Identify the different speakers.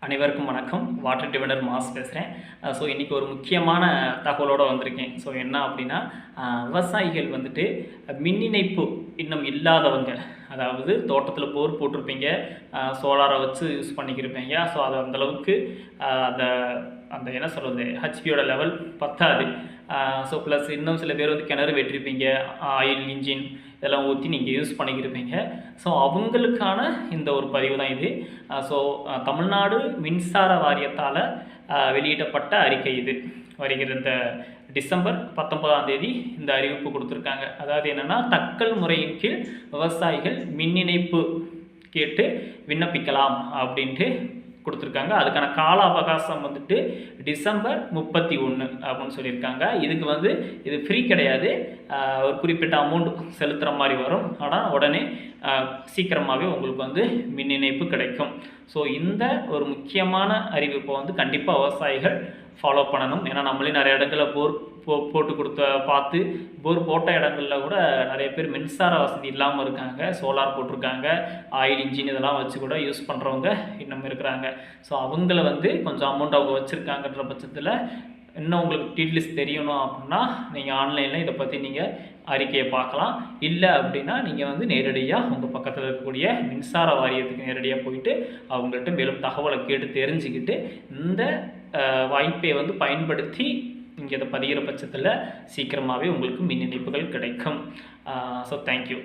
Speaker 1: அனைவருக்கும் வணக்கம். Water டிவெண்டர் mass பேசுகிறேன். ஸோ இன்றைக்கி ஒரு முக்கியமான தகவலோடு வந்திருக்கேன். ஸோ என்ன அப்படின்னா, விவசாயிகள் வந்துட்டு மின் இணைப்பு இன்னும் இல்லாதவங்க, அதாவது தோட்டத்தில் போர் போட்டிருப்பீங்க, சோலாரை வச்சு யூஸ் பண்ணிக்கிருப்பீங்க. ஸோ அது அந்தளவுக்கு அந்த அந்த என்ன சொல்கிறது, ஹெச்பியோட லெவல் பத்தாது. ஸோ ப்ளஸ் இன்னும் சில பேர் வந்து கிணறு வெட்டிருப்பீங்க, ஆயில் இன்ஜின் இதெல்லாம் ஊற்றி நீங்கள் யூஸ் பண்ணிக்கிருப்பீங்க. ஸோ அவங்களுக்கான இந்த ஒரு பதிவு தான் இது. ஸோ தமிழ்நாடு மின்சார வாரியத்தால் வெளியிடப்பட்ட அறிக்கை இது. வருகிற இந்த டிசம்பர் 19ஆம் தேதி இந்த அறிவிப்பு கொடுத்துருக்காங்க. அதாவது என்னென்னா, தக்கல் முறையின் கீழ் விவசாயிகள் மின் இணைப்பு கேட்டு விண்ணப்பிக்கலாம் அப்படின்ட்டு கொடுத்துருக்காங்க. அதுக்கான கால அவகாசம் வந்துட்டு டிசம்பர் 31 அப்படின்னு சொல்லியிருக்காங்க. இதுக்கு வந்து இது ஃப்ரீ கிடையாது, ஒரு குறிப்பிட்ட அமௌண்ட் செலுத்துகிற மாதிரி வரும். ஆனால் உடனே சீக்கிரமாகவே உங்களுக்கு வந்து மின் இணைப்பு கிடைக்கும். ஸோ இந்த ஒரு முக்கியமான அறிவிப்பை வந்து கண்டிப்பாக விவசாயிகள் ஃபாலோ பண்ணணும். ஏன்னா நம்மளே நிறைய இடங்களில் போர் போட்டு பார்த்து போர் போட்ட இடங்களில் கூட நிறைய பேர் மின்சார வசதி இல்லாமல் இருக்காங்க. சோலார் போட்டிருக்காங்க, ஆயில் இன்ஜின் இதெல்லாம் வச்சு கூட யூஸ் பண்ணுறவங்க இன்னும் இருக்கிறாங்க. ஸோ அவங்கள வந்து கொஞ்சம் அமௌண்ட் அவங்க வச்சுருக்காங்கன்ற பட்சத்தில் இன்னும் உங்களுக்கு டீட்டெயில்ஸ் தெரியணும் அப்படின்னா நீங்கள் ஆன்லைனில் இதை பற்றி நீங்கள் அறிக்கையை பார்க்கலாம். இல்லை அப்படின்னா நீங்கள் வந்து நேரடியாக உங்கள் பக்கத்தில் இருக்கக்கூடிய மின்சார வாரியத்துக்கு நேரடியாக போயிட்டு அவங்கள்ட்ட மேலும் தகவலை கேட்டு தெரிஞ்சுக்கிட்டு இந்த வாய்ப்பை வந்து பயன்படுத்தி இங்கே இதை பதிகிற பட்சத்தில் சீக்கிரமாகவே உங்களுக்கு மின் இணைப்புகள் கிடைக்கும். So thank you.